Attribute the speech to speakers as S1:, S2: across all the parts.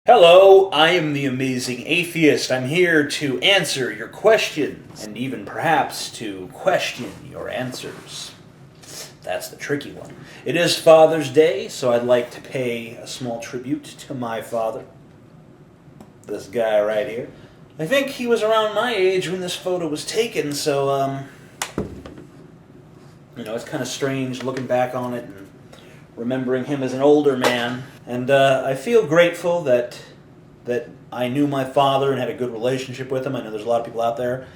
S1: Hello, I am the amazing atheist. I'm here to answer your questions, and even perhaps to question your answers. That's the tricky one. It is Father's Day, so I'd like to pay a small tribute to my father. This guy right here. I think he was around my age when this photo was taken, so, it's kind of strange looking back on it and remembering him as an older man. And I feel grateful that I knew my father and had a good relationship with him. I know there's a lot of people out there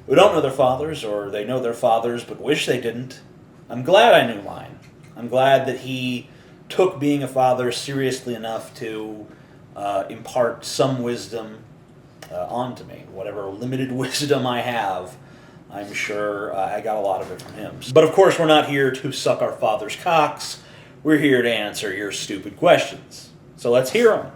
S1: who don't know their fathers, or they know their fathers but wish they didn't. I'm glad I knew mine. I'm glad that he took being a father seriously enough to impart some wisdom onto me. Whatever limited wisdom I have, I'm sure I got a lot of it from him. But of course, we're not here to suck our father's cocks. We're here to answer your stupid questions. So let's hear them.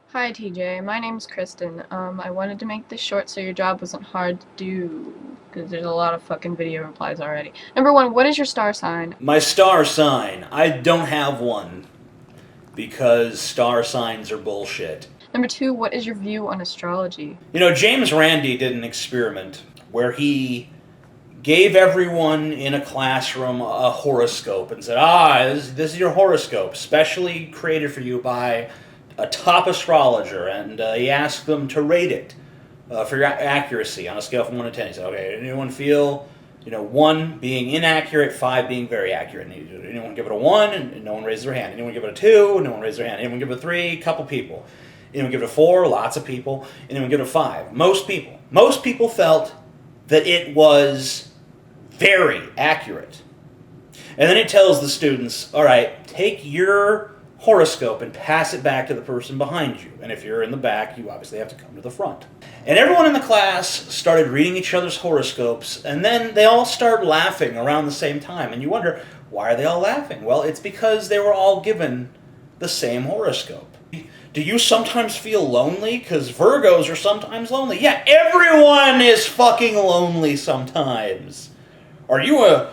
S2: Hi TJ, my name's Kristen. I wanted to make this short so your job wasn't hard to do, because there's a lot of fucking video replies already. Number one, what is your star sign?
S1: My star sign? I don't have one, because star signs are bullshit.
S2: Number two, what is your view on astrology?
S1: James Randi did an experiment where he gave everyone in a classroom a horoscope and said, this is your horoscope, specially created for you by a top astrologer, and he asked them to rate it for your accuracy on a scale from 1 to 10. He said, okay, anyone feel, 1 being inaccurate, 5 being very accurate? And anyone give it a 1? And no one raised their hand. Anyone give it a 2? No one raised their hand. Anyone give it a 3? Couple people. Anyone give it a 4? Lots of people. Anyone give it a 5? Most people. Most people felt that it was very accurate. And then it tells the students, all right, take your horoscope and pass it back to the person behind you. And if you're in the back, you obviously have to come to the front. And everyone in the class started reading each other's horoscopes, and then they all start laughing around the same time. And you wonder, why are they all laughing? Well, it's because they were all given the same horoscope. Do you sometimes feel lonely? Because Virgos are sometimes lonely. Yeah, everyone is fucking lonely sometimes. Are you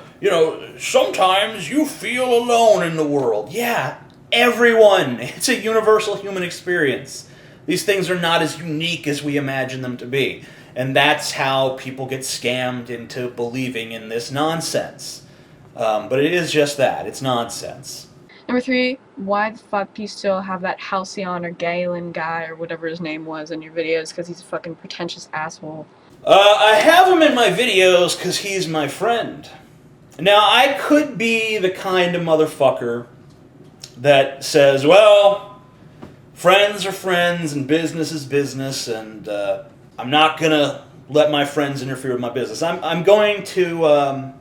S1: sometimes you feel alone in the world. Yeah, everyone. It's a universal human experience. These things are not as unique as we imagine them to be. And that's how people get scammed into believing in this nonsense. But it is just that. It's nonsense.
S2: Number three, why the fuck do you still have that Halcyon or Galen guy or whatever his name was in your videos? Because he's a fucking pretentious asshole.
S1: I have him in my videos because he's my friend. Now, I could be the kind of motherfucker that says, well, friends are friends and business is business, and I'm not going to let my friends interfere with my business. I'm going to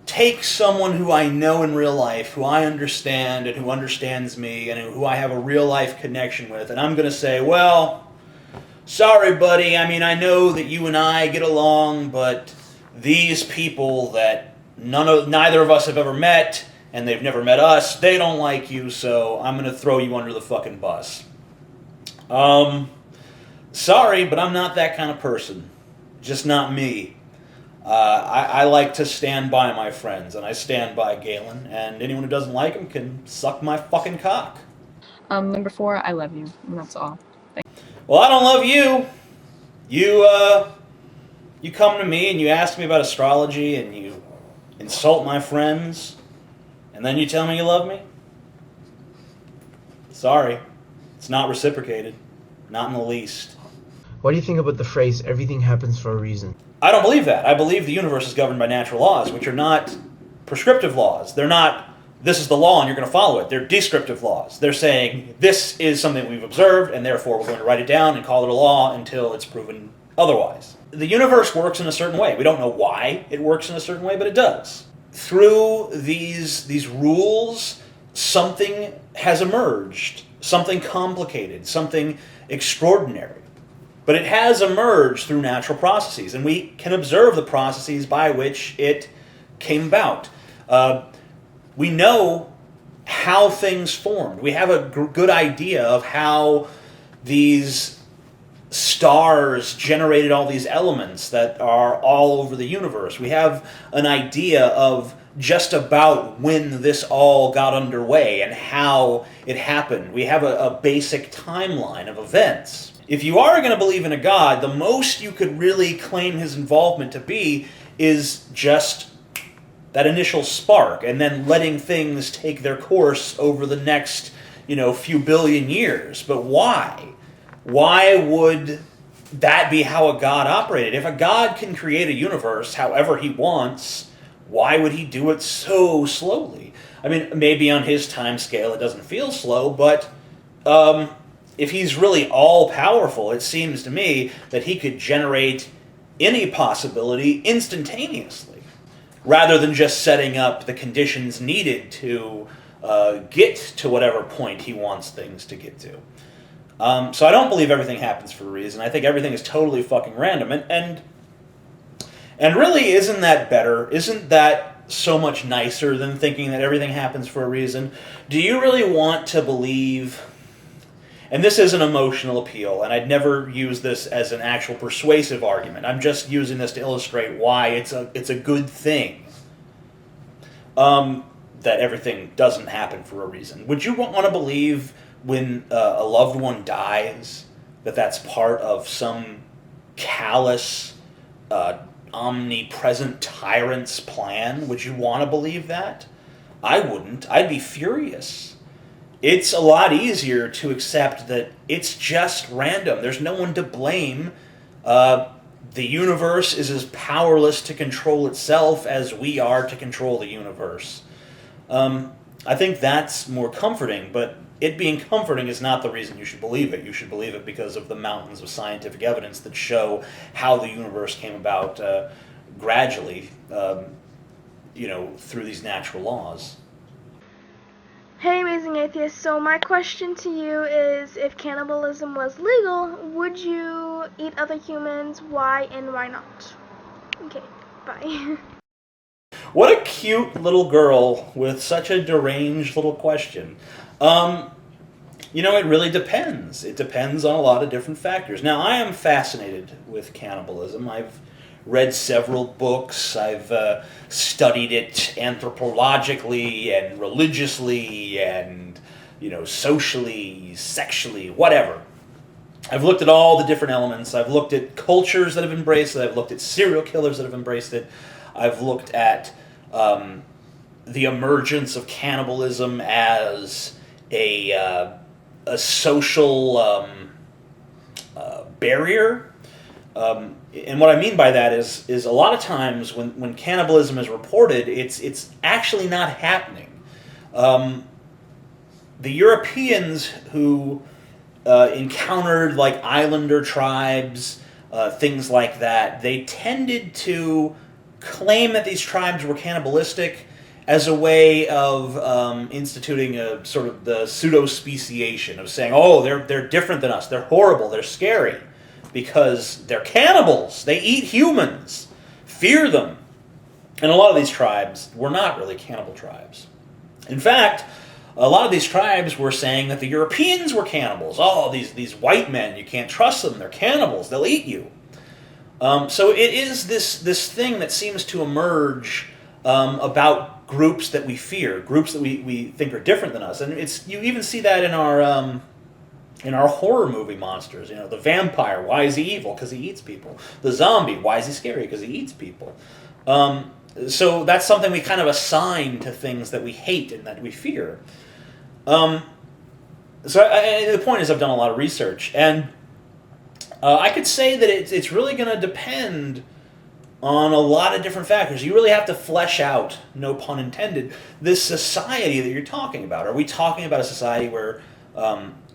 S1: take someone who I know in real life, who I understand and who understands me and who I have a real life connection with, and I'm going to say, well, sorry, buddy, I know that you and I get along, but these people that neither of us have ever met, and they've never met us, they don't like you, so I'm going to throw you under the fucking bus. Sorry, but I'm not that kind of person. Just not me. I like to stand by my friends, and I stand by Galen, and anyone who doesn't like him can suck my fucking cock.
S2: Number four, I love you, and that's all.
S1: Well, I don't love you. You come to me and you ask me about astrology and you insult my friends, and then you tell me you love me? Sorry. It's not reciprocated. Not in the least.
S3: What do you think about the phrase, everything happens for a reason?
S1: I don't believe that. I believe the universe is governed by natural laws, which are not prescriptive laws. They're not, this is the law and you're going to follow it. They're descriptive laws. They're saying, this is something we've observed, and therefore we're going to write it down and call it a law until it's proven otherwise. The universe works in a certain way. We don't know why it works in a certain way, but it does. Through these rules, something has emerged. Something complicated. Something extraordinary. But it has emerged through natural processes, and we can observe the processes by which it came about. We know how things formed. We have a good idea of how these stars generated all these elements that are all over the universe. We have an idea of just about when this all got underway and how it happened. We have a basic timeline of events. If you are going to believe in a God, the most you could really claim his involvement to be is just that initial spark, and then letting things take their course over the next, few billion years. But why? Why would that be how a God operated? If a God can create a universe however he wants, why would he do it so slowly? I mean, maybe on his time scale it doesn't feel slow, but if he's really all-powerful, it seems to me that he could generate any possibility instantaneously, rather than just setting up the conditions needed to get to whatever point he wants things to get to. So I don't believe everything happens for a reason. I think everything is totally fucking random. And really, isn't that better? Isn't that so much nicer than thinking that everything happens for a reason? Do you really want to believe... And this is an emotional appeal, and I'd never use this as an actual persuasive argument. I'm just using this to illustrate why it's a good thing that everything doesn't happen for a reason. Would you want to believe when a loved one dies that that's part of some callous, omnipresent tyrant's plan? Would you want to believe that? I wouldn't. I'd be furious. It's a lot easier to accept that it's just random. There's no one to blame. The universe is as powerless to control itself as we are to control the universe. I think that's more comforting, but it being comforting is not the reason you should believe it. You should believe it because of the mountains of scientific evidence that show how the universe came about gradually, through these natural laws.
S4: Hey, Amazing Atheist. So my question to you is, if cannibalism was legal, would you eat other humans? Why and why not? Okay, bye.
S1: What a cute little girl with such a deranged little question. It really depends. It depends on a lot of different factors. Now, I am fascinated with cannibalism. I've read several books. I've studied it anthropologically and religiously and, socially, sexually, whatever. I've looked at all the different elements. I've looked at cultures that have embraced it. I've looked at serial killers that have embraced it. I've looked at the emergence of cannibalism as a social barrier. And what I mean by that is a lot of times when cannibalism is reported, it's actually not happening. The Europeans who encountered like islander tribes, things like that, they tended to claim that these tribes were cannibalistic as a way of instituting a sort of the pseudo-speciation of saying, oh, they're different than us, they're horrible, they're scary, because they're cannibals, they eat humans, fear them. And a lot of these tribes were not really cannibal tribes. In fact, a lot of these tribes were saying that the Europeans were cannibals. Oh, these white men, you can't trust them, they're cannibals, they'll eat you. So it is this thing that seems to emerge about groups that we fear, groups that we think are different than us. And you even see that in our horror movie monsters. The vampire, why is he evil? Because he eats people. The zombie, why is he scary? Because he eats people. So that's something we kind of assign to things that we hate and that we fear. So the point is, I've done a lot of research, and I could say that it's really going to depend on a lot of different factors. You really have to flesh out, no pun intended, this society that you're talking about. Are we talking about a society where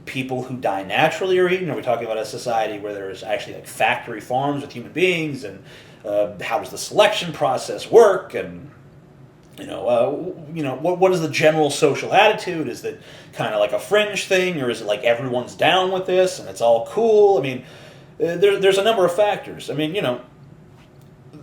S1: people who die naturally are eaten? Are we talking about a society where there's actually like factory farms with human beings? And how does the selection process work? And what is the general social attitude? Is it kind of like a fringe thing, or is it like everyone's down with this and it's all cool? I mean, there's a number of factors. I mean,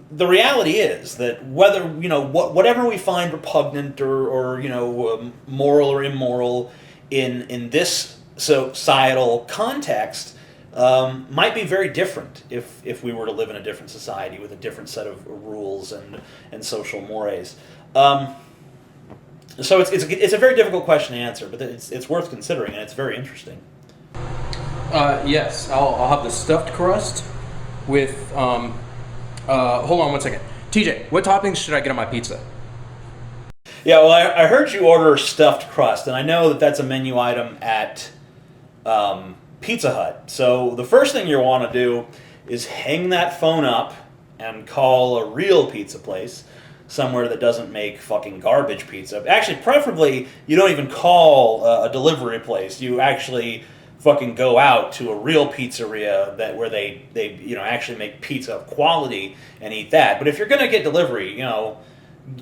S1: the reality is that whether whatever we find repugnant or moral or immoral in this societal context might be very different if we were to live in a different society with a different set of rules and social mores. So it's a very difficult question to answer, but it's worth considering, and it's very interesting.
S5: Yes, I'll have the stuffed crust with, hold on one second. TJ, what toppings should I get on my pizza?
S1: Yeah, well, I heard you order stuffed crust, and I know that that's a menu item at Pizza Hut. So the first thing you want to do is hang that phone up and call a real pizza place, somewhere that doesn't make fucking garbage pizza. Actually, preferably, you don't even call a delivery place. You actually fucking go out to a real pizzeria where they actually make pizza of quality and eat that. But if you're gonna get delivery,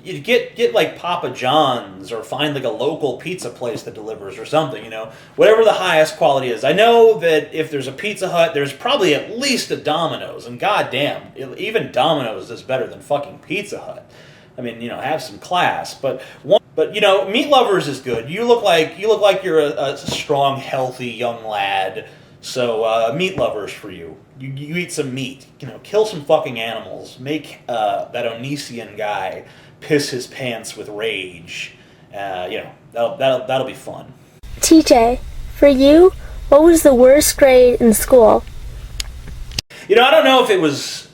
S1: you get like Papa John's, or find like a local pizza place that delivers or something, whatever the highest quality is. I know that if there's a Pizza Hut, there's probably at least a Domino's, and goddamn, even Domino's is better than fucking Pizza Hut. I mean, have some class, but Meat Lovers is good. You look like you're a strong, healthy young lad. So Meat Lovers for you. You eat some meat. Kill some fucking animals. Make that Onision guy piss his pants with rage. That'll be fun.
S6: TJ, for you, what was the worst grade in school?
S1: I don't know if it was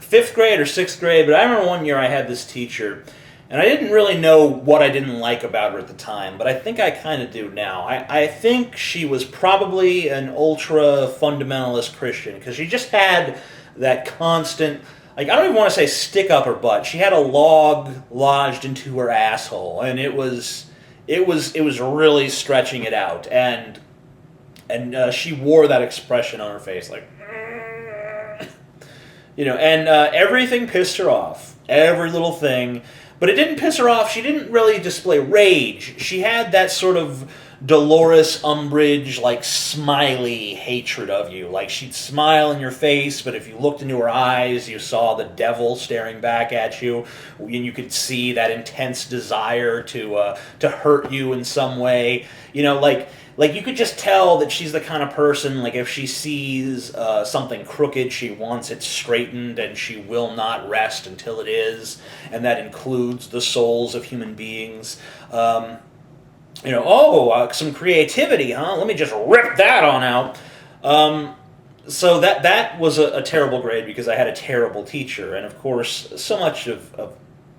S1: 5th grade or 6th grade, but I remember one year I had this teacher, and I didn't really know what I didn't like about her at the time, but I think I kind of do now. I think she was probably an ultra-fundamentalist Christian, because she just had that constant, I don't even want to say stick up her butt. She had a log lodged into her asshole, and it was really stretching it out, and she wore that expression on her face, like, and everything pissed her off, every little thing. But it didn't piss her off. She didn't really display rage. She had that sort of Dolores Umbridge, like, smiley hatred of you. Like, she'd smile in your face, but if you looked into her eyes, you saw the devil staring back at you, and you could see that intense desire to hurt you in some way. Like you could just tell that she's the kind of person, like, if she sees something crooked, she wants it straightened, and she will not rest until it is, and that includes the souls of human beings. Some creativity, huh? Let me just rip that on out. So that was a terrible grade, because I had a terrible teacher, and of course, so much of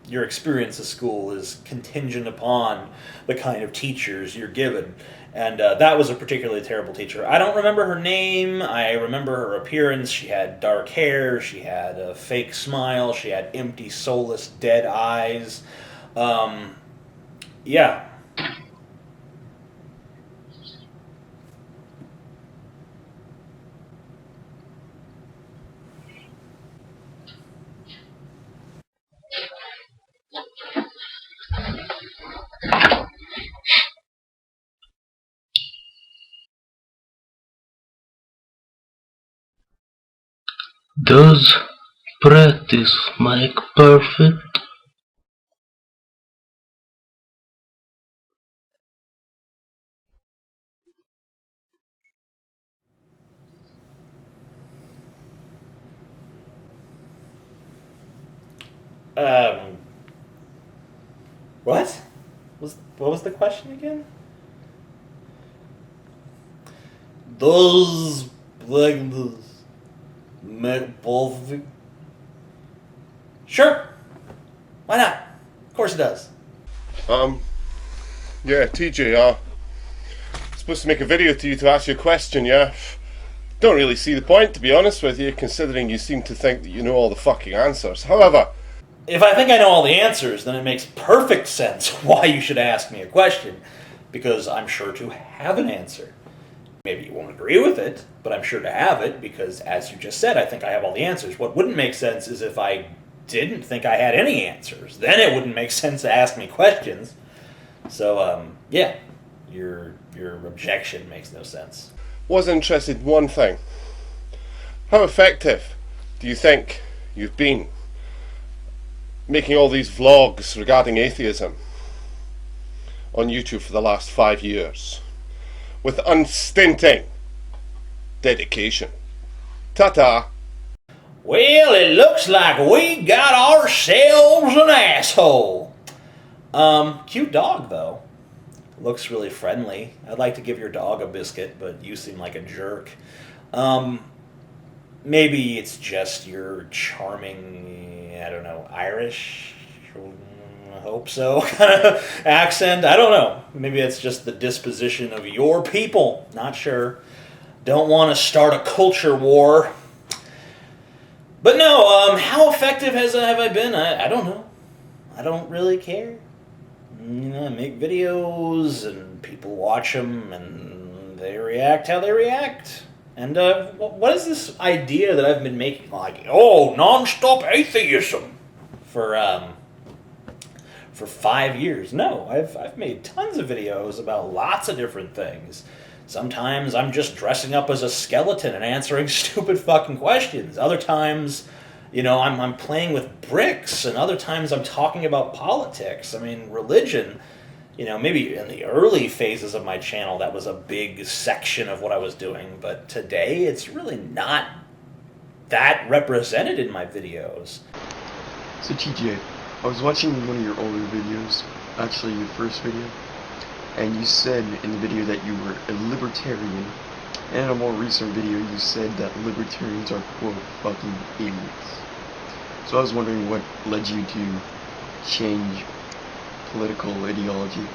S1: your experience at school is contingent upon the kind of teachers you're given. And that was a particularly terrible teacher. I don't remember her name. I remember her appearance. She had dark hair. She had a fake smile. She had empty, soulless, dead eyes. Yeah.
S3: Does practice make perfect?
S1: What? What was the question again? Does blackness make perfect? Sure. Why not? Of course it does.
S7: Yeah, TJ, supposed to make a video to you to ask you a question, yeah? Don't really see the point, to be honest with you, considering you seem to think that you know all the fucking answers. However,
S1: if I think I know all the answers, then it makes perfect sense why you should ask me a question, because I'm sure to have an answer. Maybe you won't agree with it, but I'm sure to have it, because as you just said, I think I have all the answers. What wouldn't make sense is if I didn't think I had any answers. Then it wouldn't make sense to ask me questions. So, yeah, your objection makes no sense.
S7: was interested in one thing. How effective do you think you've been making all these vlogs regarding atheism on YouTube for the last 5 years with unstinting dedication? Ta-ta!
S1: Well, it looks like we got ourselves an asshole. Cute dog, though. Looks really friendly. I'd like to give your dog a biscuit, but you seem like a jerk. Maybe it's just your charming, I don't know, Irish? I hope so, kind of accent. I don't know. Maybe it's just the disposition of your people. Not sure. Don't want to start a culture war. But no, how effective have I been? I don't know. I don't really care. I make videos and people watch them and they react how they react. And what is this idea that I've been making, like, non-stop atheism for 5 years? No, I've made tons of videos about lots of different things. Sometimes I'm just dressing up as a skeleton and answering stupid fucking questions. Other times, I'm playing with bricks, and other times I'm talking about politics. I mean, religion, maybe in the early phases of my channel, that was a big section of what I was doing. But today, it's really not that represented in my videos.
S8: So TJ, I was watching one of your older videos, actually your first video, and you said in the video that you were a libertarian, and in a more recent video you said that libertarians are quote fucking idiots. So I was wondering what led you to change political ideology.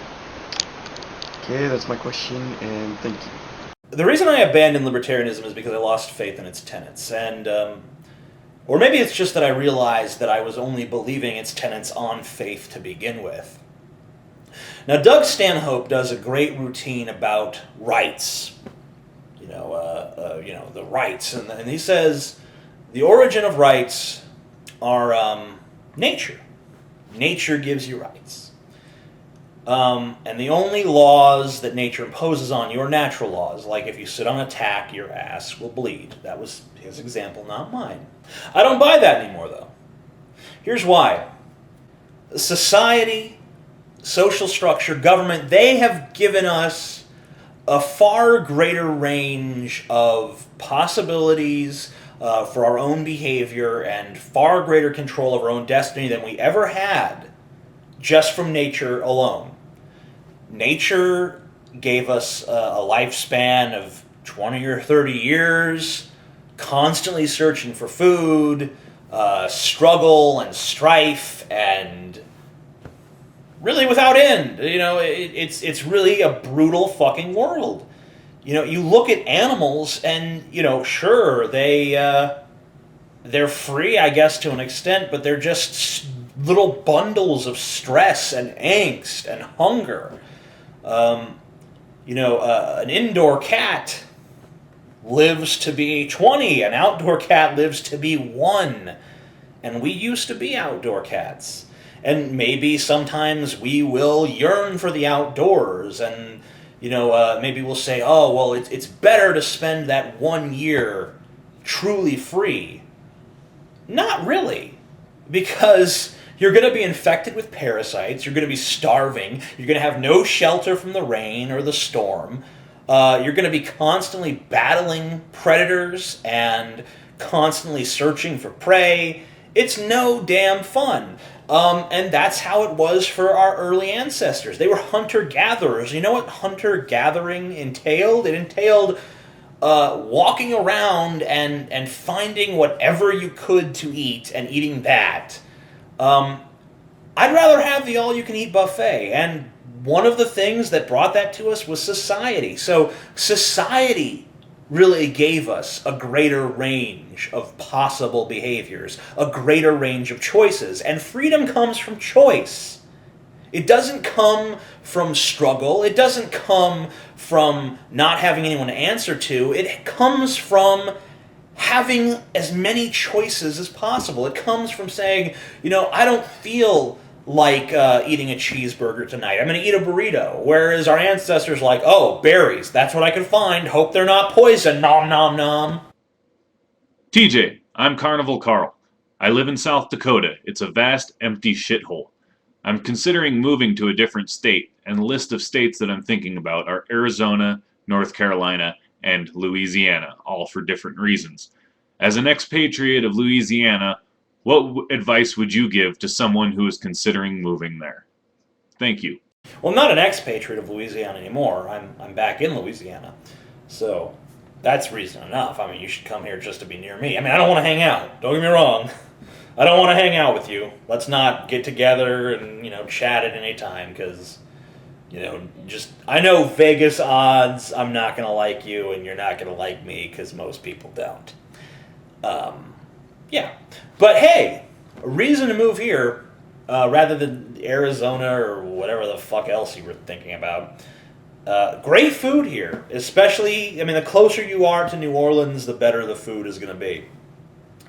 S8: Okay, that's my question, and thank you.
S1: The reason I abandoned libertarianism is because I lost faith in its tenets, and or maybe it's just that I realized that I was only believing its tenets on faith to begin with. Now, Doug Stanhope does a great routine about rights, the rights, and he says the origin of rights are nature. Nature gives you rights. And the only laws that nature imposes on you are natural laws, like if you sit on a tack, your ass will bleed. That was his example, not mine. I don't buy that anymore, though. Here's why. Society, social structure, government, they have given us a far greater range of possibilities for our own behavior and far greater control of our own destiny than we ever had just from nature alone. Nature gave us a lifespan of 20 or 30 years, constantly searching for food, struggle and strife, and really without end. It's really a brutal fucking world. You look at animals and, sure, they're free, I guess, to an extent, but they're just little bundles of stress and angst and hunger. An indoor cat lives to be 20, an outdoor cat lives to be 1. And we used to be outdoor cats. And maybe sometimes we will yearn for the outdoors, and maybe we'll say, oh, well, it's better to spend that 1 year truly free. Not really, because you're going to be infected with parasites, you're going to be starving, you're going to have no shelter from the rain or the storm, you're going to be constantly battling predators and constantly searching for prey. It's no damn fun. And that's how it was for our early ancestors. They were hunter-gatherers. You know what hunter-gathering entailed? It entailed walking around and finding whatever you could to eat and eating that. I'd rather have the all-you-can-eat buffet. And one of the things that brought that to us was society. So society really gave us a greater range of possible behaviors, a greater range of choices. And freedom comes from choice. It doesn't come from struggle. It doesn't come from not having anyone to answer to. It comes from having as many choices as possible. It comes from saying, I don't feel like eating a cheeseburger tonight. I'm going to eat a burrito. Whereas our ancestors like, oh, berries. That's what I can find. Hope they're not poison. Nom, nom, nom.
S9: TJ, I'm Carnival Carl. I live in South Dakota. It's a vast, empty shithole. I'm considering moving to a different state, and the list of states that I'm thinking about are Arizona, North Carolina, and Louisiana, all for different reasons. As an expatriate of Louisiana, what advice would you give to someone who is considering moving there? Thank you.
S1: Well, I'm not an expatriate of Louisiana anymore. I'm back in Louisiana. So that's reason enough. I mean, you should come here just to be near me. I mean, I don't want to hang out. Don't get me wrong. I don't want to hang out with you. Let's not get together and, chat at any time because, I know Vegas odds I'm not going to like you and you're not going to like me because most people don't. Yeah. But hey, a reason to move here rather than Arizona or whatever the fuck else you were thinking about. Great food here, especially, the closer you are to New Orleans, the better the food is going to be.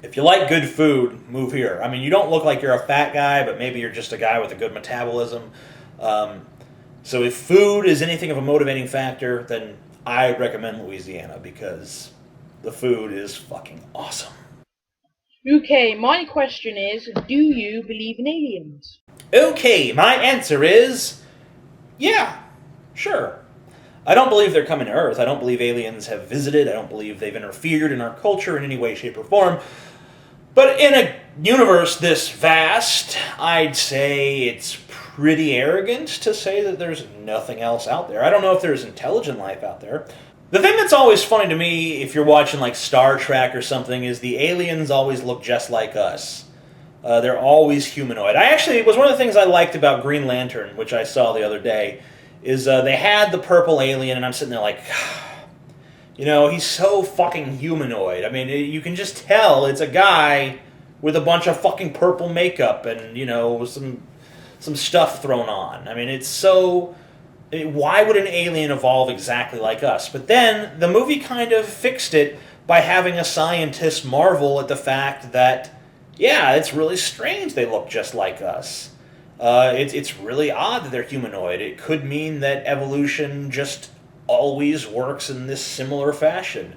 S1: If you like good food, move here. You don't look like you're a fat guy, but maybe you're just a guy with a good metabolism. So if food is anything of a motivating factor, then I recommend Louisiana because the food is fucking awesome.
S10: Okay, my question is, do you believe in aliens?
S1: Okay, my answer is, yeah, sure. I don't believe they're coming to Earth. I don't believe aliens have visited. I don't believe they've interfered in our culture in any way, shape, or form. But in a universe this vast, I'd say it's pretty arrogant to say that there's nothing else out there. I don't know if there's intelligent life out there. The thing that's always funny to me, if you're watching like Star Trek or something, is the aliens always look just like us. They're always humanoid. It was one of the things I liked about Green Lantern, which I saw the other day, is they had the purple alien, and I'm sitting there like, he's so fucking humanoid. You can just tell it's a guy with a bunch of fucking purple makeup and, some stuff thrown on. It's so... Why would an alien evolve exactly like us? But then the movie kind of fixed it by having a scientist marvel at the fact that, yeah, it's really strange they look just like us. It's really odd that they're humanoid. It could mean that evolution just always works in this similar fashion.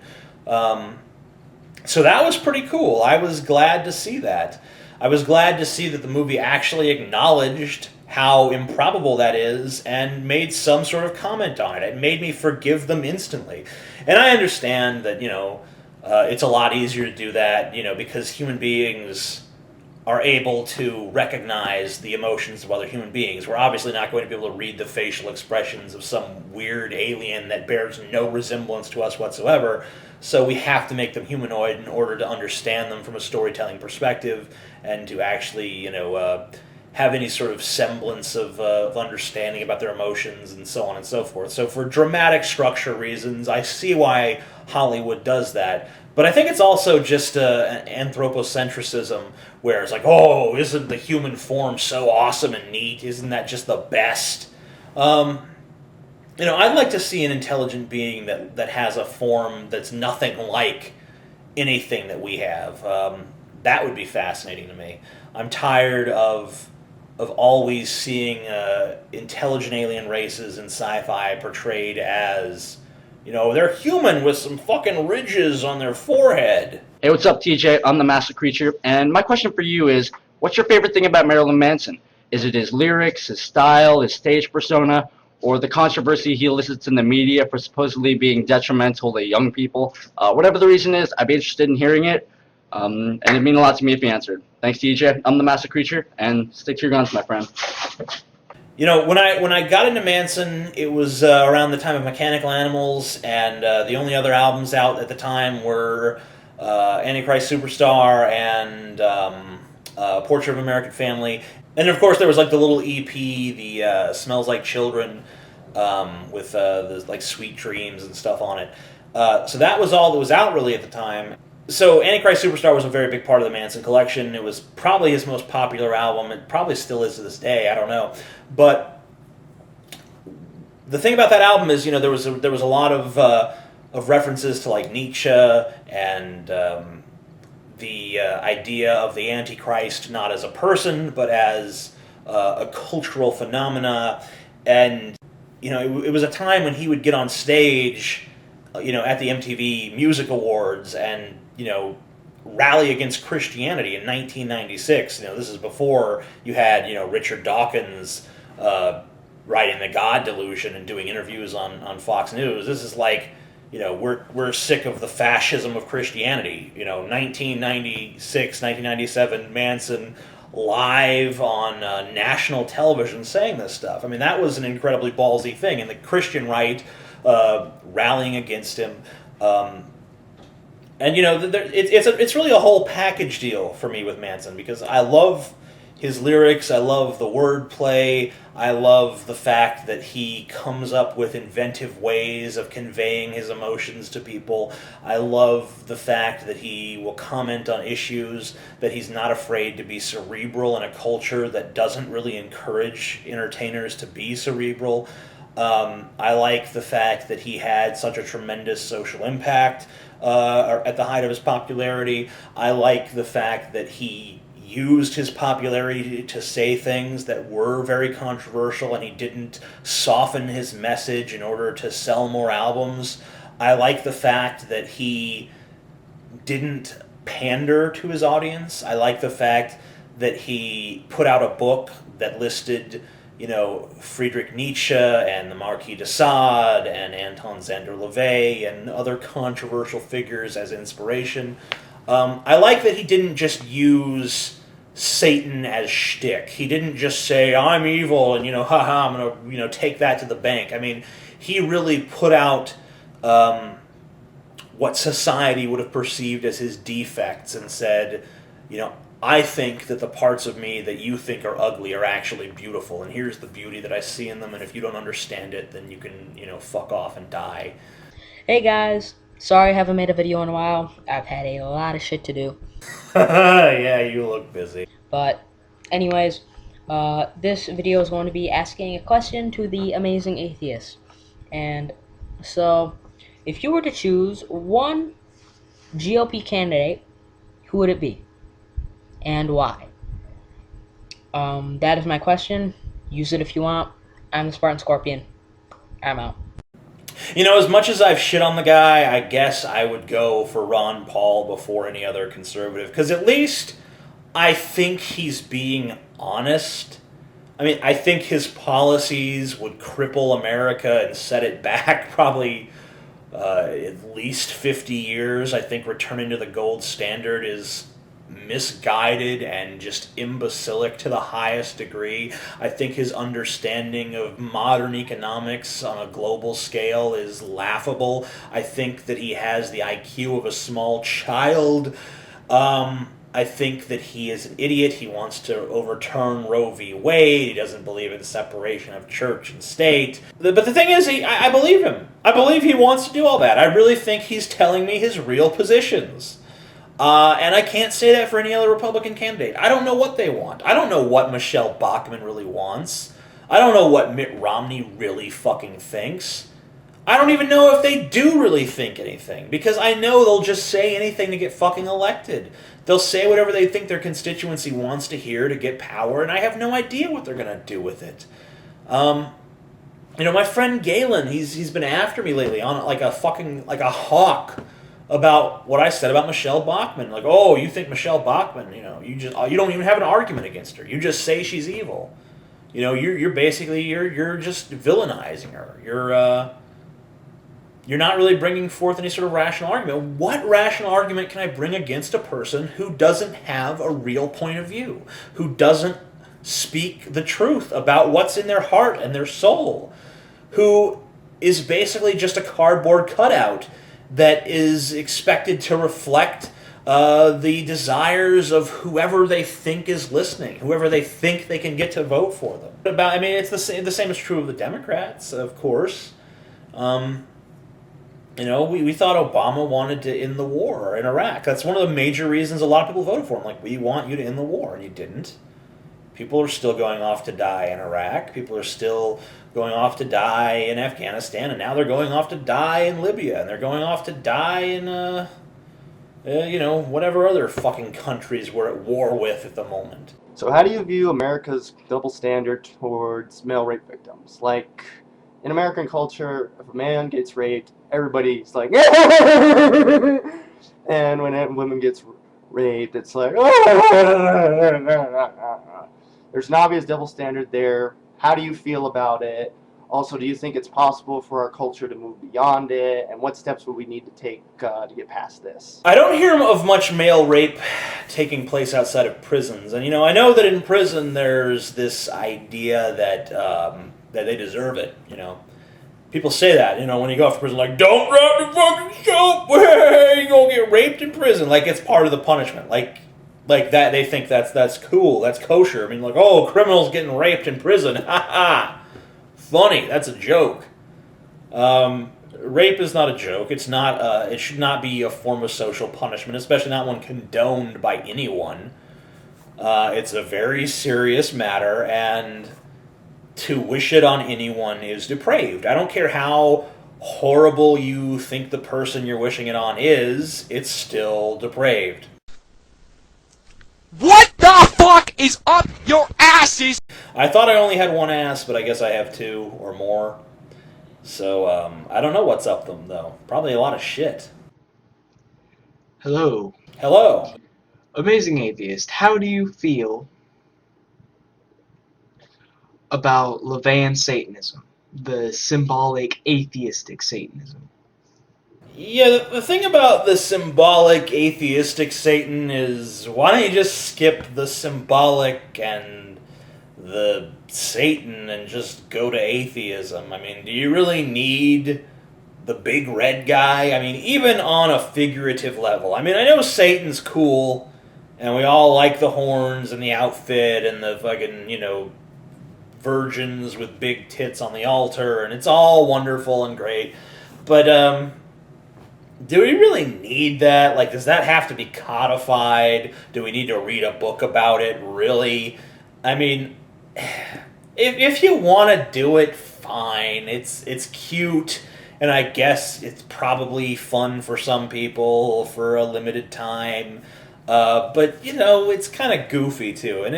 S1: So that was pretty cool. I was glad to see that. I was glad to see that the movie actually acknowledged how improbable that is and made some sort of comment on it. It made me forgive them instantly. And I understand that, it's a lot easier to do that, because human beings are able to recognize the emotions of other human beings. We're obviously not going to be able to read the facial expressions of some weird alien that bears no resemblance to us whatsoever, so we have to make them humanoid in order to understand them from a storytelling perspective and to actually, have any sort of semblance of understanding about their emotions and so on and so forth. So for dramatic structure reasons, I see why Hollywood does that. But I think it's also just an anthropocentrism where it's like, oh, isn't the human form so awesome and neat? Isn't that just the best? I'd like to see an intelligent being that has a form that's nothing like anything that we have. That would be fascinating to me. I'm tired of always seeing intelligent alien races in sci-fi portrayed as, they're human with some fucking ridges on their forehead.
S11: Hey, what's up, TJ? I'm the Master Creature, and my question for you is, what's your favorite thing about Marilyn Manson? Is it his lyrics, his style, his stage persona, or the controversy he elicits in the media for supposedly being detrimental to young people? Whatever the reason is, I'd be interested in hearing it. And it'd mean a lot to me if you answered. Thanks, TJ. I'm the Master Creature, and stick to your guns, my friend.
S1: When I got into Manson, it was around the time of Mechanical Animals, and the only other albums out at the time were Antichrist Superstar and Portrait of an American Family. And of course there was like the little EP, the Smells Like Children, with the like Sweet Dreams and stuff on it. So that was all that was out really at the time. So Antichrist Superstar was a very big part of the Manson collection. It was probably his most popular album. It probably still is to this day. I don't know. But the thing about that album is, there was a lot of references to like Nietzsche and the idea of the Antichrist not as a person but as a cultural phenomena. And it was a time when he would get on stage, at the MTV Music Awards and rally against Christianity in 1996. This is before you had, Richard Dawkins writing The God Delusion and doing interviews on Fox News. This is like, we're sick of the fascism of Christianity. 1996, 1997, Manson live on national television saying this stuff. I mean, that was an incredibly ballsy thing, and the Christian right rallying against him. And it's really a whole package deal for me with Manson, because I love his lyrics, I love the wordplay, I love the fact that he comes up with inventive ways of conveying his emotions to people. I love the fact that he will comment on issues, that he's not afraid to be cerebral in a culture that doesn't really encourage entertainers to be cerebral. I like the fact that he had such a tremendous social impact at the height of his popularity. I like the fact that he used his popularity to say things that were very controversial, and he didn't soften his message in order to sell more albums. I like the fact that he didn't pander to his audience. I like the fact that he put out a book that listed Friedrich Nietzsche and the Marquis de Sade and Anton Szandor LaVey and other controversial figures as inspiration. I like that he didn't just use Satan as shtick. He didn't just say, I'm evil, and, haha, I'm going to, take that to the bank. I mean, he really put out what society would have perceived as his defects and said, I think that the parts of me that you think are ugly are actually beautiful, and here's the beauty that I see in them, and if you don't understand it, then you can, fuck off and die.
S12: Hey guys, sorry I haven't made a video in a while. I've had a lot of shit to do.
S1: Yeah, you look busy.
S12: But anyways, this video is going to be asking a question to the amazing atheist. And so, if you were to choose one GOP candidate, who would it be? And why? That is my question. Use it if you want. I'm the Spartan Scorpion. I'm out.
S1: As much as I've shit on the guy, I guess I would go for Ron Paul before any other conservative, because at least I think he's being honest. I mean, I think his policies would cripple America and set it back probably at least 50 years. I think returning to the gold standard is misguided and just imbecilic to the highest degree. I think his understanding of modern economics on a global scale is laughable. I think that he has the IQ of a small child. I think that he is an idiot. He wants to overturn Roe v. Wade. He doesn't believe in separation of church and state. But the thing is, I believe him. I believe he wants to do all that. I really think he's telling me his real positions. And I can't say that for any other Republican candidate. I don't know what they want. I don't know what Michelle Bachmann really wants. I don't know what Mitt Romney really fucking thinks. I don't even know if they do really think anything, because I know they'll just say anything to get fucking elected. They'll say whatever they think their constituency wants to hear to get power, and I have no idea what they're going to do with it. My friend Galen, he's been after me lately on like a hawk about what I said about Michelle Bachmann. Like, oh, you think Michelle Bachmann, you don't even have an argument against her. You just say she's evil. You're basically you're just villainizing her. You're not really bringing forth any sort of rational argument. What rational argument can I bring against a person who doesn't have a real point of view, who doesn't speak the truth about what's in their heart and their soul, who is basically just a cardboard cutout that is expected to reflect the desires of whoever they think is listening, whoever they think they can get to vote for them. It's the same is true of the Democrats, of course. We thought Obama wanted to end the war in Iraq. That's one of the major reasons a lot of people voted for him. Like, we want you to end the war, and you didn't. People are still going off to die in Iraq. People are still going off to die in Afghanistan, and now they're going off to die in Libya, and they're going off to die in, whatever other fucking countries we're at war with at the moment.
S8: So how do you view America's double standard towards male rape victims? Like, in American culture, if a man gets raped, everybody's like, and when a woman gets raped, it's like, there's an obvious double standard there. How do you feel about it?
S13: Also, do you think it's possible for our culture to move beyond it? And what steps would we need to take to get past this?
S1: I don't hear of much male rape taking place outside of prisons. And, I know that in prison there's this idea that that they deserve it, People say that, when you go off to prison, like, don't grab the fucking soap, you're gonna get raped in prison. Like, it's part of the punishment. Like that, they think that's cool, that's kosher. I mean, like, oh, criminals getting raped in prison, ha ha. Funny, that's a joke. Rape is not a joke. It's not. It should not be a form of social punishment, especially not one condoned by anyone. It's a very serious matter, and to wish it on anyone is depraved. I don't care how horrible you think the person you're wishing it on is, it's still depraved.
S14: What the fuck is up your asses?
S1: I thought I only had one ass, but I guess I have two or more. So, I don't know what's up them, though. Probably a lot of shit.
S3: Hello.
S1: Hello.
S3: Amazing Atheist, how do you feel about Levian Satanism, the symbolic atheistic Satanism?
S1: Yeah, the thing about the symbolic atheistic Satan is, why don't you just skip the symbolic and the Satan and just go to atheism? I mean, do you really need the big red guy? I mean, even on a figurative level. I mean, I know Satan's cool, and we all like the horns and the outfit and the fucking, virgins with big tits on the altar, and it's all wonderful and great. But, do we really need that? Like, does that have to be codified? Do we need to read a book about it? Really? I mean, if you want to do it, fine. It's cute, and I guess it's probably fun for some people for a limited time. But, it's kind of goofy, too. And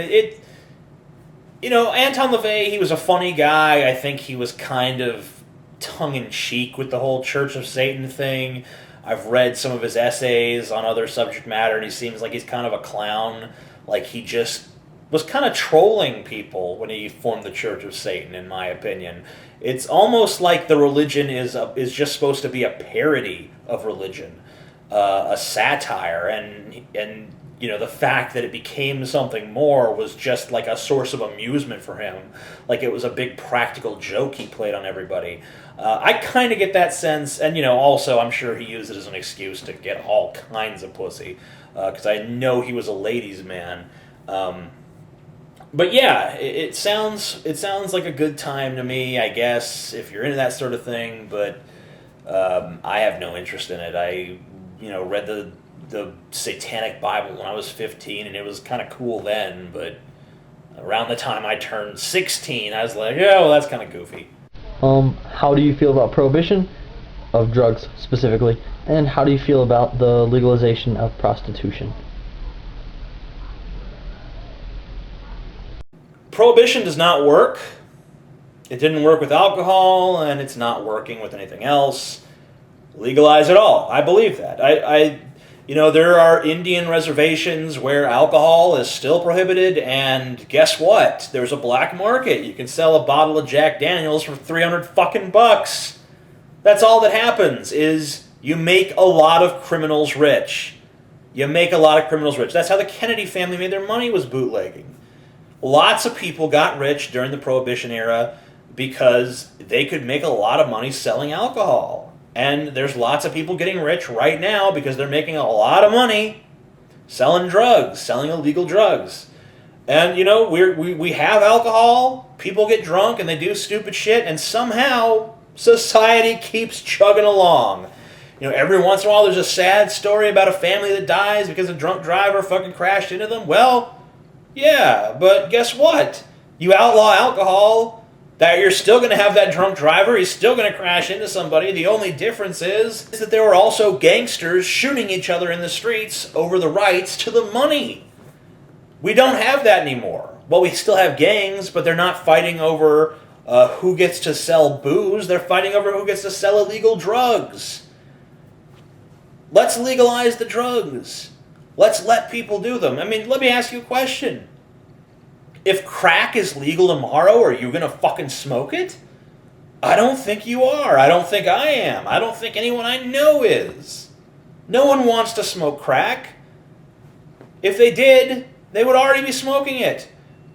S1: Anton LaVey, he was a funny guy. I think he was kind of tongue-in-cheek with the whole Church of Satan thing. I've read some of his essays on other subject matter, and he seems like he's kind of a clown. Like, he just was kind of trolling people when he formed the Church of Satan, in my opinion. It's almost like the religion is just supposed to be a parody of religion, a satire, and the fact that it became something more was just like a source of amusement for him. Like, it was a big practical joke he played on everybody. I kind of get that sense, and also I'm sure he used it as an excuse to get all kinds of pussy, because I know he was a ladies' man. But yeah, it sounds like a good time to me, I guess, if you're into that sort of thing. But I have no interest in it. I read the Satanic Bible when I was 15, and it was kind of cool then. But around the time I turned 16, I was like, yeah, well, that's kind of goofy.
S15: How do you feel about prohibition of drugs specifically, and how do you feel about the legalization of prostitution?
S1: Prohibition does not work. It didn't work with alcohol, and it's not working with anything else. Legalize it all. I believe that. There are Indian reservations where alcohol is still prohibited, and guess what? There's a black market. You can sell a bottle of Jack Daniels for $300 fucking bucks. That's all that happens, is you make a lot of criminals rich. You make a lot of criminals rich. That's how the Kennedy family made their money, was bootlegging. Lots of people got rich during the Prohibition era because they could make a lot of money selling alcohol. And there's lots of people getting rich right now because they're making a lot of money selling drugs, selling illegal drugs. And, we have alcohol, people get drunk, and they do stupid shit, and somehow society keeps chugging along. Every once in a while there's a sad story about a family that dies because a drunk driver fucking crashed into them. Well, yeah, but guess what? You outlaw alcohol, that you're still going to have that drunk driver. He's still going to crash into somebody. The only difference is that there were also gangsters shooting each other in the streets over the rights to the money. We don't have that anymore. Well, we still have gangs, but they're not fighting over who gets to sell booze. They're fighting over who gets to sell illegal drugs. Let's legalize the drugs. Let's let people do them. I mean, let me ask you a question. If crack is legal tomorrow, are you going to fucking smoke it? I don't think you are. I don't think I am. I don't think anyone I know is. No one wants to smoke crack. If they did, they would already be smoking it.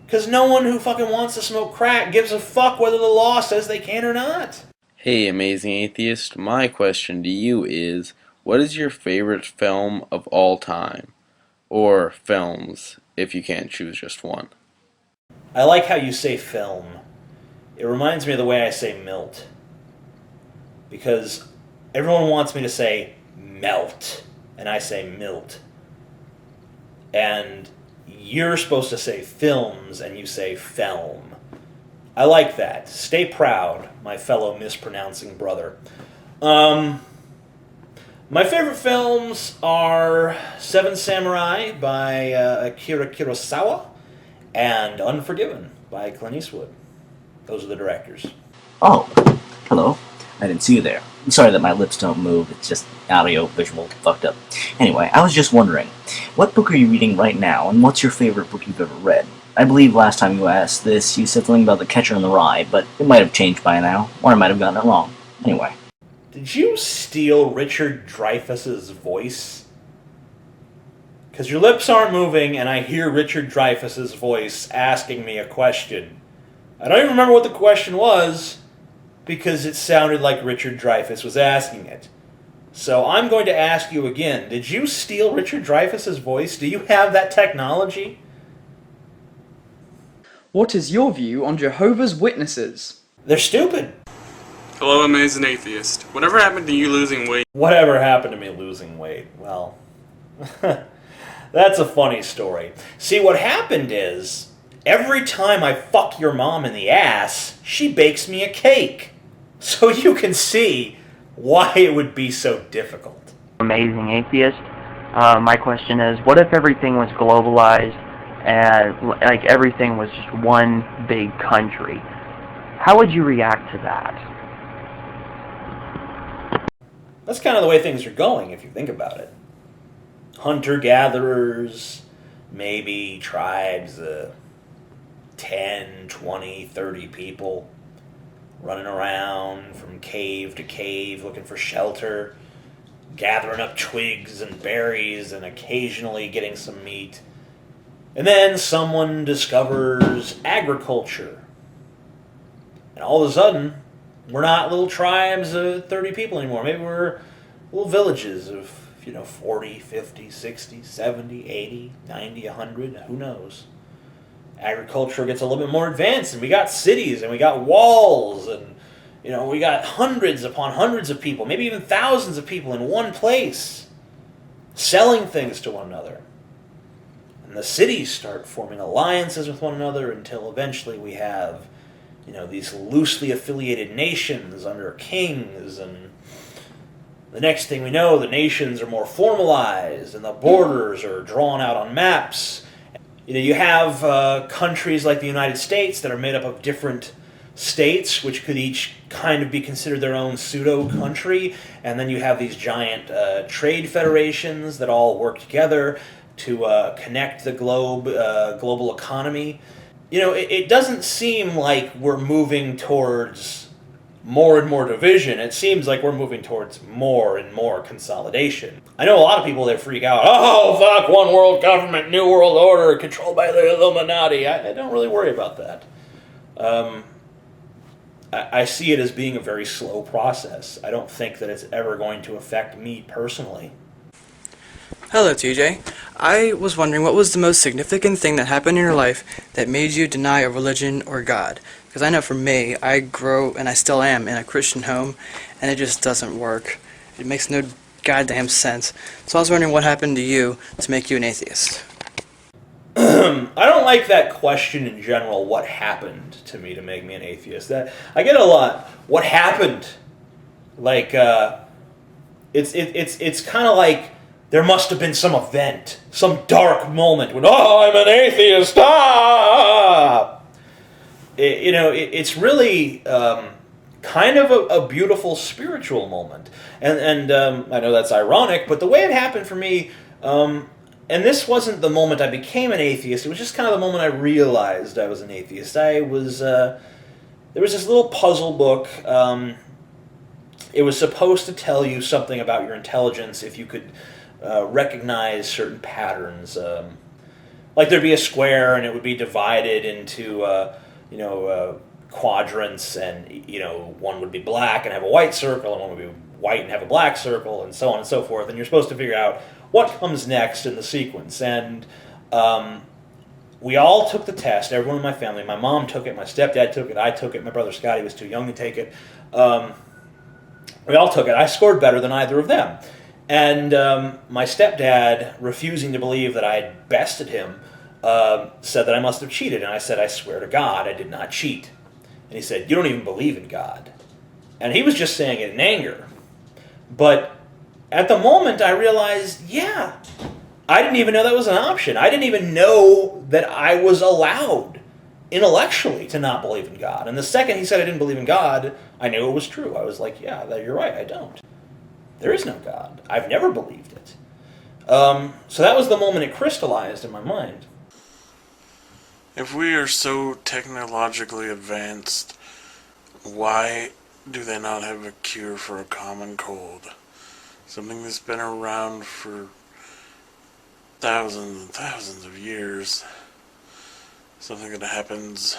S1: Because no one who fucking wants to smoke crack gives a fuck whether the law says they can or not.
S16: Hey, Amazing Atheist, my question to you is, what is your favorite film of all time? Or films, if you can't choose just one.
S1: I like how you say film. It reminds me of the way I say milt. Because everyone wants me to say melt, and I say milt. And you're supposed to say films, and you say film. I like that. Stay proud, my fellow mispronouncing brother. My favorite films are Seven Samurai by Akira Kurosawa and Unforgiven by Clint Eastwood. Those are the directors.
S17: Oh, hello. I didn't see you there. I'm sorry that my lips don't move. It's just audio, visual, fucked up. Anyway, I was just wondering, what book are you reading right now, and what's your favorite book you've ever read? I believe last time you asked this, you said something about The Catcher in the Rye, but it might have changed by now, or I might have gotten it wrong. Anyway.
S1: Did you steal Richard Dreyfuss's voice? Because your lips aren't moving, and I hear Richard Dreyfuss's voice asking me a question. I don't even remember what the question was, because it sounded like Richard Dreyfuss was asking it. So I'm going to ask you again, did you steal Richard Dreyfuss's voice? Do you have that technology?
S18: What is your view on Jehovah's Witnesses?
S1: They're stupid.
S19: Hello, Amazing Atheist. Whatever happened to you losing weight?
S1: Whatever happened to me losing weight? Well, that's a funny story. See, what happened is, every time I fuck your mom in the ass, she bakes me a cake. So you can see why it would be so difficult.
S20: Amazing Atheist. My question is, what if everything was globalized and like everything was just one big country? How would you react to that?
S1: That's kind of the way things are going, if you think about it. Hunter-gatherers, maybe tribes of 10, 20, 30 people running around from cave to cave looking for shelter, gathering up twigs and berries and occasionally getting some meat. And then someone discovers agriculture. And all of a sudden, we're not little tribes of 30 people anymore. Maybe we're little villages of, 40, 50, 60, 70, 80, 90, 100, who knows. Agriculture gets a little bit more advanced, and we got cities, and we got walls, and, we got hundreds upon hundreds of people, maybe even thousands of people in one place, selling things to one another. And the cities start forming alliances with one another until eventually we have these loosely affiliated nations under kings, and the next thing we know, the nations are more formalized, and the borders are drawn out on maps. You have countries like the United States that are made up of different states, which could each kind of be considered their own pseudo-country, and then you have these giant trade federations that all work together to connect the global economy. It doesn't seem like we're moving towards more and more division. It seems like we're moving towards more and more consolidation. I know a lot of people that freak out, oh, fuck, one world government, new world order, controlled by the Illuminati. I don't really worry about that. I see it as being a very slow process. I don't think that it's ever going to affect me personally.
S18: Hello, TJ. I was wondering what was the most significant thing that happened in your life that made you deny a religion or God? Because I know for me, I grew, and I still am, in a Christian home, and it just doesn't work. It makes no goddamn sense. So I was wondering what happened to you to make you an atheist.
S1: I don't like that question in general, what happened to me to make me an atheist. I get it a lot. What happened? Like, it's kind of like there must have been some event, some dark moment when, oh, I'm an atheist, It's really kind of a beautiful spiritual moment. And I know that's ironic, but the way it happened for me, and this wasn't the moment I became an atheist, it was just kind of the moment I realized I was an atheist. I was there was this little puzzle book. It was supposed to tell you something about your intelligence if you could recognize certain patterns. Like there'd be a square and it would be divided into quadrants, and one would be black and have a white circle, and one would be white and have a black circle, and so on and so forth. And you're supposed to figure out what comes next in the sequence. And we all took the test, everyone in my family. My mom took it, my stepdad took it, I took it, my brother Scotty was too young to take it. We all took it. I scored better than either of them. And my stepdad, refusing to believe that I had bested him, said that I must have cheated. And I said, I swear to God, I did not cheat. And he said, you don't even believe in God. And he was just saying it in anger. But at the moment, I realized, yeah, I didn't even know that was an option. I didn't even know that I was allowed intellectually to not believe in God. And the second he said I didn't believe in God, I knew it was true. I was like, yeah, you're right, I don't. There is no God. I've never believed it. So that was the moment it crystallized in my mind.
S21: If we are so technologically advanced, why do they not have a cure for a common cold? Something that's been around for thousands and thousands of years. Something that happens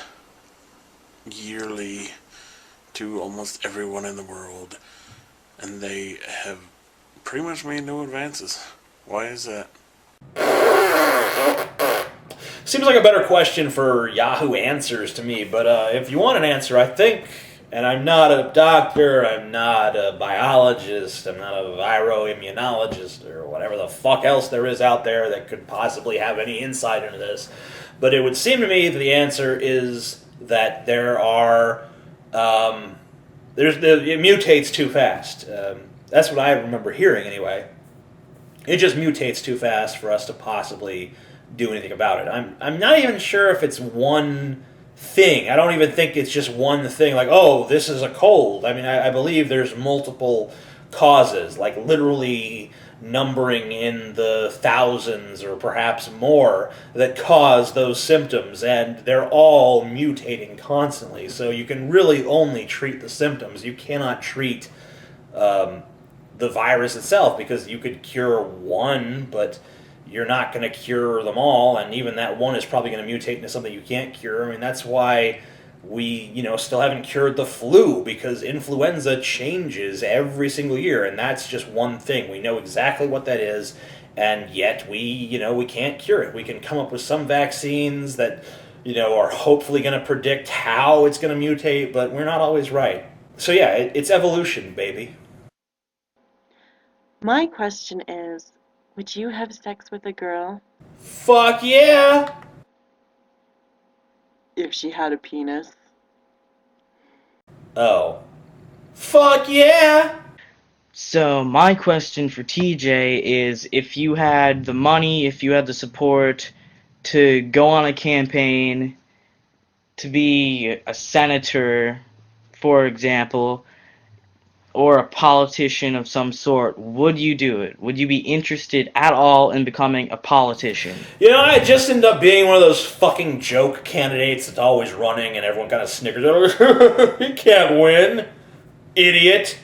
S21: yearly to almost everyone in the world. And they have pretty much made no advances. Why is that?
S1: Seems like a better question for Yahoo Answers to me, but if you want an answer, I think, and I'm not a doctor, I'm not a biologist, I'm not a viroimmunologist, or whatever the fuck else there is out there that could possibly have any insight into this, but it would seem to me that the answer is that there are, it mutates too fast. That's what I remember hearing anyway. It just mutates too fast for us to possibly do anything about it. I'm not even sure if it's one thing. I don't even think it's just one thing, like, oh, this is a cold. I mean, I believe there's multiple causes, like literally numbering in the thousands or perhaps more that cause those symptoms, and they're all mutating constantly. So you can really only treat the symptoms. You cannot treat the virus itself, because you could cure one, but you're not going to cure them all, and even that one is probably going to mutate into something you can't cure. I mean, that's why we, still haven't cured the flu, because influenza changes every single year, and that's just one thing. We know exactly what that is, and yet we can't cure it. We can come up with some vaccines that, are hopefully going to predict how it's going to mutate, but we're not always right. So yeah, it's evolution, baby.
S22: My question is, would you have sex with a girl?
S1: Fuck yeah!
S22: If she had a penis?
S1: Oh. Fuck yeah!
S23: So my question for TJ is, if you had the money, if you had the support to go on a campaign, to be a senator, for example, or a politician of some sort, would you do it? Would you be interested at all in becoming a politician?
S1: I just end up being one of those fucking joke candidates that's always running and everyone kind of snickers. He can't win, idiot.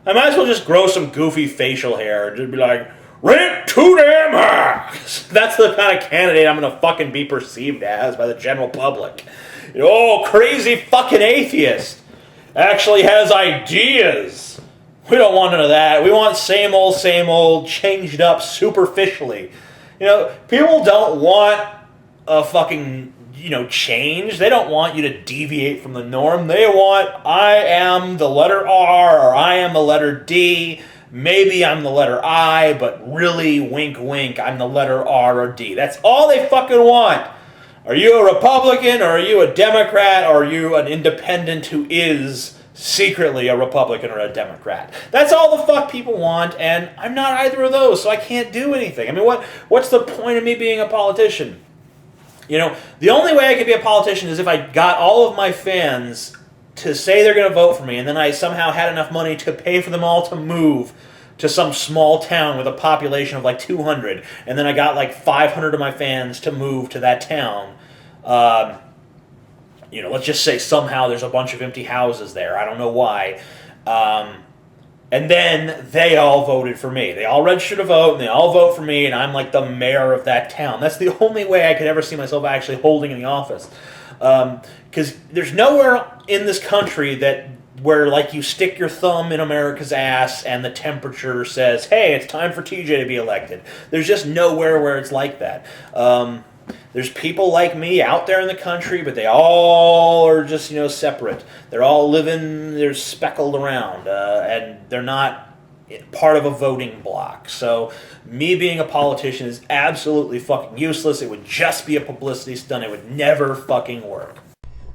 S1: I might as well just grow some goofy facial hair and just be like, rent too damn high. That's the kind of candidate I'm gonna fucking be perceived as by the general public. Crazy fucking atheist. Actually has ideas. We don't want none of that. We want same old, changed up superficially. People don't want a fucking, change. They don't want you to deviate from the norm. They want, I am the letter R, or I am the letter D. Maybe I'm the letter I, but really, wink, wink, I'm the letter R or D. That's all they fucking want. Are you a Republican, or are you a Democrat, or are you an independent who is secretly a Republican or a Democrat? That's all the fuck people want, and I'm not either of those, so I can't do anything. I mean, what's the point of me being a politician? The only way I could be a politician is if I got all of my fans to say they're going to vote for me, and then I somehow had enough money to pay for them all to move to some small town with a population of like 200, and then I got like 500 of my fans to move to that town. let's just say somehow there's a bunch of empty houses there. I don't know why. And then they all voted for me. They all registered to vote, and they all vote for me, and I'm like the mayor of that town. That's the only way I could ever see myself actually holding in the office. Because there's nowhere in this country where like you stick your thumb in America's ass and the temperature says, hey, it's time for TJ to be elected. There's just nowhere where it's like that. There's people like me out there in the country, but they all are just, separate. They're all they're speckled around, and they're not part of a voting block. So me being a politician is absolutely fucking useless. It would just be a publicity stunt. It would never fucking work.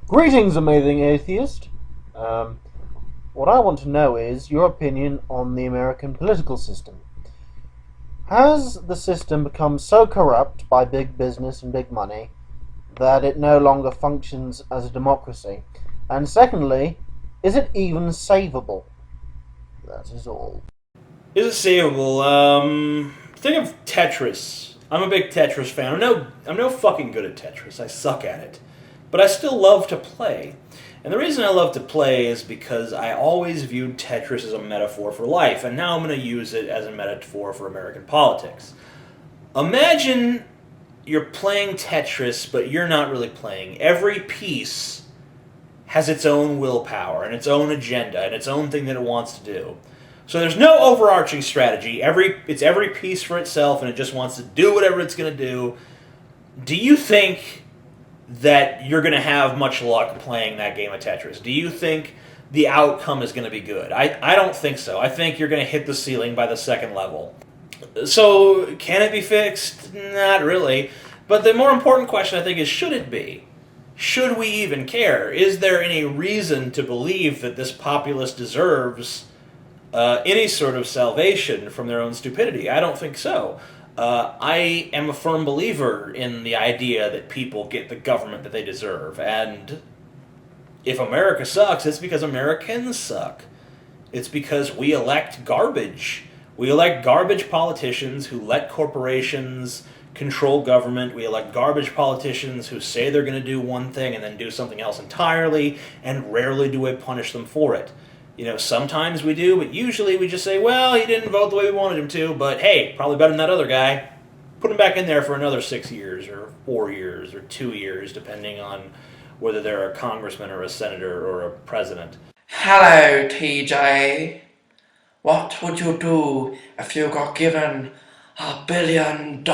S3: Greetings, amazing atheist. What I want to know is your opinion on the American political system. Has the system become so corrupt by big business and big money that it no longer functions as a democracy? And secondly, is it even savable? That is all.
S1: Is it savable? Think of Tetris. I'm a big Tetris fan. I'm no fucking good at Tetris. I suck at it. But I still love to play. And the reason I love to play is because I always viewed Tetris as a metaphor for life, and now I'm going to use it as a metaphor for American politics. Imagine you're playing Tetris, but you're not really playing. Every piece has its own willpower, and its own agenda, and its own thing that it wants to do. So there's no overarching strategy. It's every piece for itself, and it just wants to do whatever it's going to do. Do you think that you're going to have much luck playing that game of Tetris? Do you think the outcome is going to be good? I don't think so. I think you're going to hit the ceiling by the second level. So, can it be fixed? Not really. But the more important question, I think, is should it be? Should we even care? Is there any reason to believe that this populace deserves any sort of salvation from their own stupidity? I don't think so. I am a firm believer in the idea that people get the government that they deserve. And if America sucks, it's because Americans suck. It's because we elect garbage. We elect garbage politicians who let corporations control government. We elect garbage politicians who say they're going to do one thing and then do something else entirely, and rarely do we punish them for it. Sometimes we do, but usually we just say, well, he didn't vote the way we wanted him to, but hey, probably better than that other guy. Put him back in there for another 6 years, or 4 years, or 2 years, depending on whether they're a congressman or a senator or a president.
S2: Hello, TJ. What would you do if you got given $1 billion?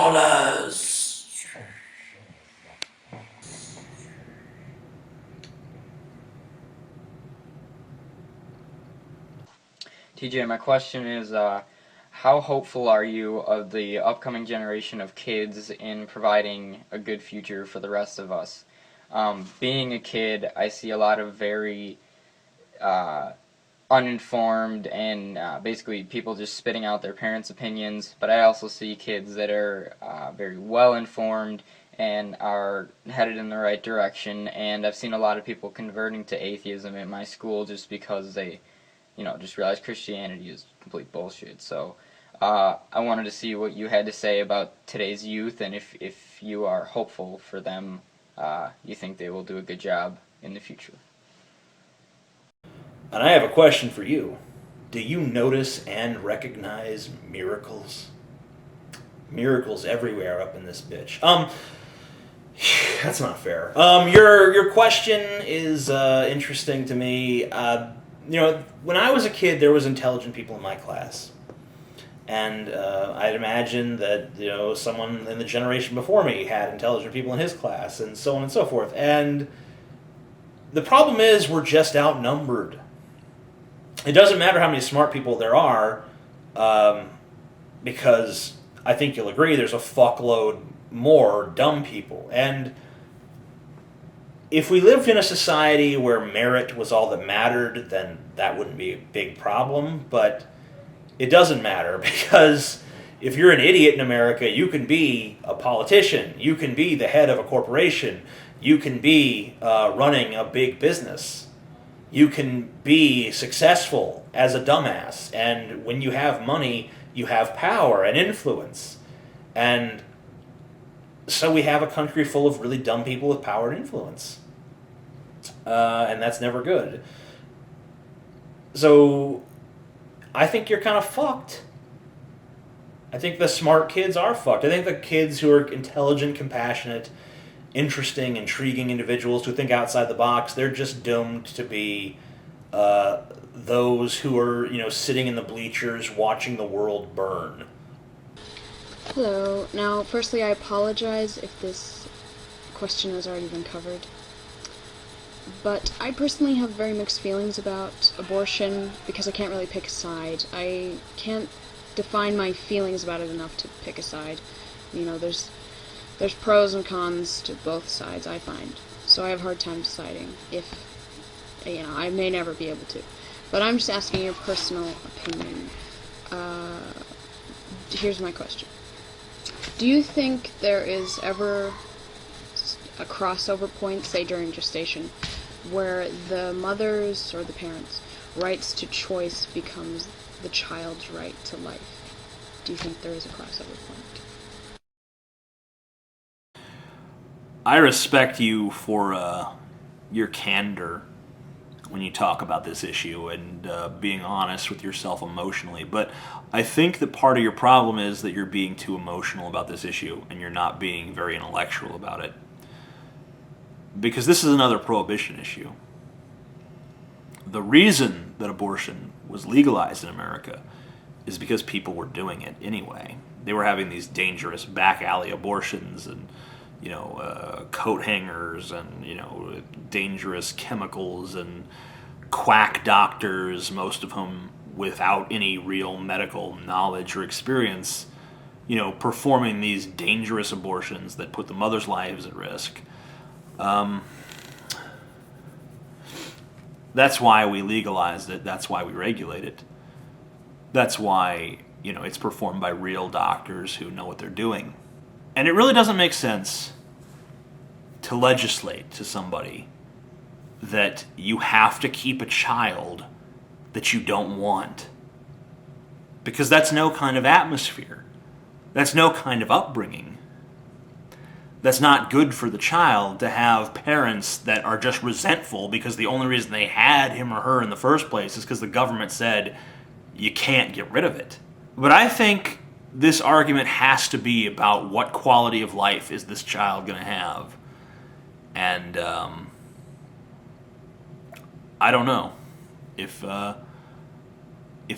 S4: TJ, my question is, how hopeful are you of the upcoming generation of kids in providing a good future for the rest of us? Being a kid, I see a lot of very uninformed and basically people just spitting out their parents' opinions, but I also see kids that are very well informed and are headed in the right direction, and I've seen a lot of people converting to atheism at my school just because they just realize Christianity is complete bullshit. So I wanted to see what you had to say about today's youth, and if you are hopeful for them, you think they will do a good job in the future.
S1: And I have a question for you. Do you notice and recognize miracles? Miracles everywhere up in this bitch. That's not fair. Your question is interesting to me. When I was a kid, there was intelligent people in my class. And I'd imagine that, someone in the generation before me had intelligent people in his class, and so on and so forth. And the problem is we're just outnumbered. It doesn't matter how many smart people there are, because I think you'll agree there's a fuckload more dumb people. And if we lived in a society where merit was all that mattered, then that wouldn't be a big problem. But it doesn't matter, because if you're an idiot in America, you can be a politician, you can be the head of a corporation, you can be running a big business, you can be successful as a dumbass. And when you have money, you have power and influence. And so we have a country full of really dumb people with power and influence. and that's never good. So I think you're kind of fucked. I think the smart kids are fucked. I think the kids who are intelligent, compassionate, interesting, intriguing individuals who think outside the box, they're just doomed to be those who are, sitting in the bleachers watching the world burn.
S5: Hello. Now, firstly, I apologize if this question has already been covered. But I personally have very mixed feelings about abortion because I can't really pick a side. I can't define my feelings about it enough to pick a side. There's pros and cons to both sides, I find. So I have a hard time deciding if, I may never be able to. But I'm just asking your personal opinion. Here's my question. Do you think there is ever a crossover point, say during gestation, where the mother's or the parents' rights to choice becomes the child's right to life? Do you think there is a crossover point?
S1: I respect you for your candor when you talk about this issue and being honest with yourself emotionally, but I think that part of your problem is that you're being too emotional about this issue and you're not being very intellectual about it. Because this is another prohibition issue. The reason that abortion was legalized in America is because people were doing it anyway. They were having these dangerous back alley abortions and, coat hangers and, dangerous chemicals and quack doctors, most of whom without any real medical knowledge or experience, performing these dangerous abortions that put the mothers' lives at risk. That's why we legalized it. That's why we regulate it. That's why, it's performed by real doctors who know what they're doing. And it really doesn't make sense to legislate to somebody that you have to keep a child that you don't want. Because that's no kind of atmosphere. That's no kind of upbringing. That's not good for the child to have parents that are just resentful because the only reason they had him or her in the first place is because the government said you can't get rid of it. But I think this argument has to be about what quality of life is this child going to have. And I don't know if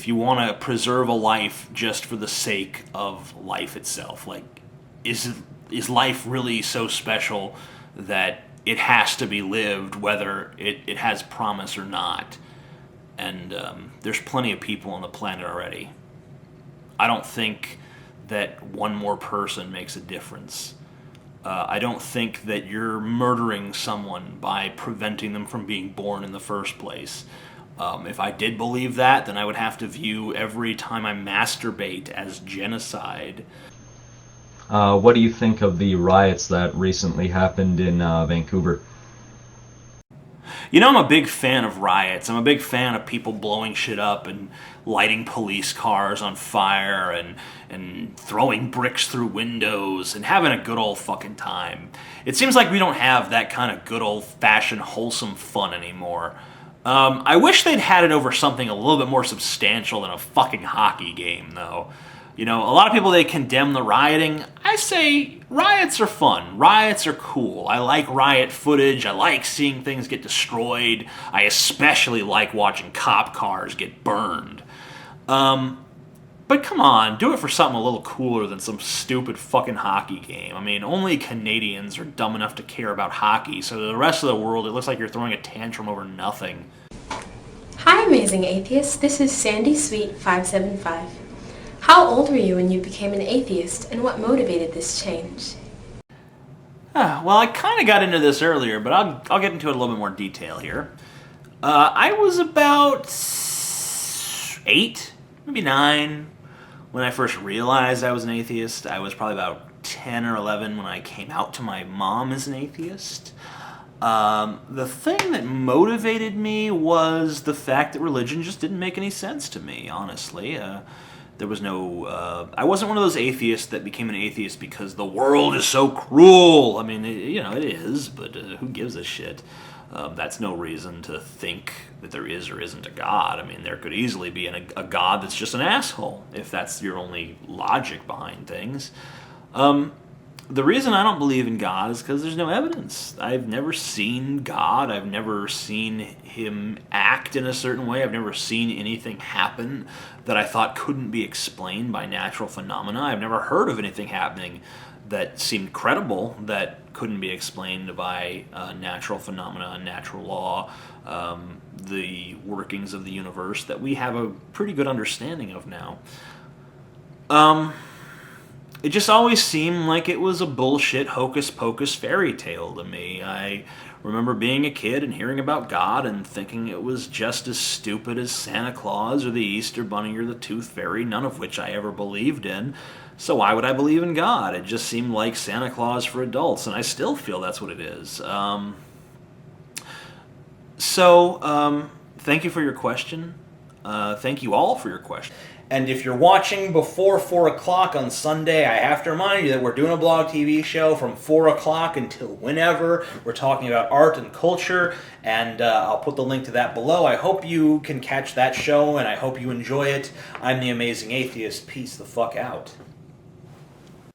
S1: you want to preserve a life just for the sake of life itself. Like, is life really so special that it has to be lived whether it has promise or not? And there's plenty of people on the planet already. I don't think that one more person makes a difference. I don't think that you're murdering someone by preventing them from being born in the first place. If I did believe that, then I would have to view every time I masturbate as genocide.
S6: What do you think of the riots that recently happened in Vancouver?
S1: I'm a big fan of riots. I'm a big fan of people blowing shit up and lighting police cars on fire and throwing bricks through windows and having a good old fucking time. It seems like we don't have that kind of good old-fashioned wholesome fun anymore. I wish they'd had it over something a little bit more substantial than a fucking hockey game, though. A lot of people, they condemn the rioting. I say riots are fun. Riots are cool. I like riot footage. I like seeing things get destroyed. I especially like watching cop cars get burned. But come on, do it for something a little cooler than some stupid fucking hockey game. I mean, only Canadians are dumb enough to care about hockey, so to the rest of the world, it looks like you're throwing a tantrum over nothing.
S7: Hi, Amazing Atheist. This is Sandy Sweet 575. How old were you when you became an atheist, and what motivated this change?
S1: Well, I kind of got into this earlier, but I'll get into it a little bit more detail here. I was about 8, maybe 9, when I first realized I was an atheist. I was probably about 10 or 11 when I came out to my mom as an atheist. The thing that motivated me was the fact that religion just didn't make any sense to me, honestly. There was no, I wasn't one of those atheists that became an atheist because the world is so cruel. I mean, it is, but who gives a shit? That's no reason to think that there is or isn't a God. I mean, there could easily be a God that's just an asshole, if that's your only logic behind things. The reason I don't believe in God is because there's no evidence. I've never seen God. I've never seen him act in a certain way. I've never seen anything happen that I thought couldn't be explained by natural phenomena. I've never heard of anything happening that seemed credible that couldn't be explained by natural phenomena and natural law, the workings of the universe that we have a pretty good understanding of now. It just always seemed like it was a bullshit hocus-pocus fairy tale to me. I remember being a kid and hearing about God and thinking it was just as stupid as Santa Claus or the Easter Bunny or the Tooth Fairy, none of which I ever believed in. So why would I believe in God? It just seemed like Santa Claus for adults, and I still feel that's what it is. Thank you for your question. Thank you all for your question. And if you're watching before 4 o'clock on Sunday, I have to remind you that we're doing a blog TV show from 4 o'clock until whenever. We're talking about art and culture, and I'll put the link to that below. I hope you can catch that show, and I hope you enjoy it. I'm the Amazing Atheist. Peace the fuck out.